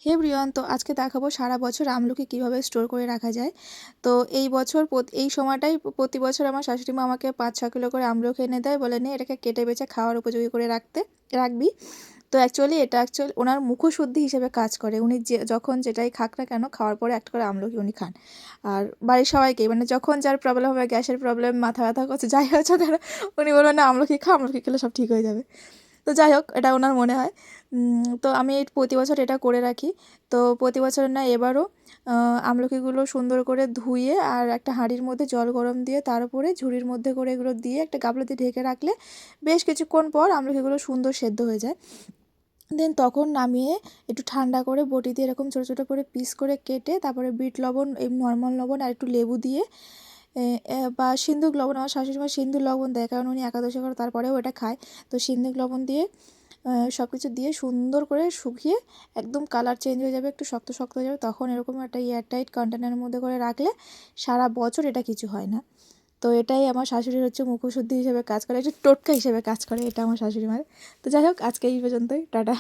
হে Brian, তো আজকে দেখাবো সারা বছর আমলকি কিভাবে স্টোর করে রাখা যায়। তো এই বছর এই সময়টাই প্রতি বছর আমার শাশুড়ি মা আমাকে 5-6 কিলো করে আমলকি এনে দেয়, বলে নে এটাকে কেটে বেছে খাওয়ার উপযোগী করে রাখবি। তো অ্যাকচুয়ালি ওনার মুখশুদ্ধি হিসেবে কাজ করে। উনি যখন যেটাই খাক না কেন, খাওয়ার পরে একটা করে আমলকি উনি খান। আর বাড়ির সবাইকেই, মানে যখন যার প্রবলেম হবে, গ্যাসের প্রবলেম, মাথা ব্যথা করছে, যাই হয়েছে কেন, উনি বলবেন না আমলকি খা, আমলকি খেলে সব ঠিক হয়ে যাবে। তো যাই হোক, এটা ওনার মনে হয়। তো আমি প্রতি বছর এটা করে রাখি। তো প্রতি বছর না, এবারও আমলকিগুলো সুন্দর করে ধুয়ে আর একটা হাঁড়ির মধ্যে জল গরম দিয়ে তার উপরে ঝুড়ির মধ্যে করে এগুলো দিয়ে একটা গামলাতে ঢেকে রাখলে বেশ কিছুক্ষণ পর আমলকিগুলো সুন্দর সেদ্ধ হয়ে যায়। দেন তখন নামিয়ে একটু ঠান্ডা করে বটি দিয়ে এরকম ছোটো ছোটো করে পিস করে কেটে, তারপরে বিট লবণ, এই নর্মাল লবণ আর একটু লেবু দিয়ে বা সিন্দুক লবণ, আমার শাশুড়ি মা সিন্দুক লবণ দেয়, কারণ উনি একাদশী করে তারপরেও এটা খায়। তো সিন্দুক লবণ দিয়ে সব কিছু দিয়ে সুন্দর করে শুকিয়ে একদম কালার চেঞ্জ হয়ে যাবে, একটু শক্ত শক্ত হয়ে যাবে, তখন এরকম একটা এয়ারটাইট কন্টেনারের মধ্যে করে রাখলে সারা বছর এটা কিছু হয় না। তো এটাই আমার শাশুড়ির হচ্ছে মুখশুদ্ধি হিসেবে কাজ করে, একটা টোটকা হিসেবে কাজ করে এটা আমার শাশুড়ি মার। তো যাই হোক, আজকে এই পর্যন্তই, টাটা।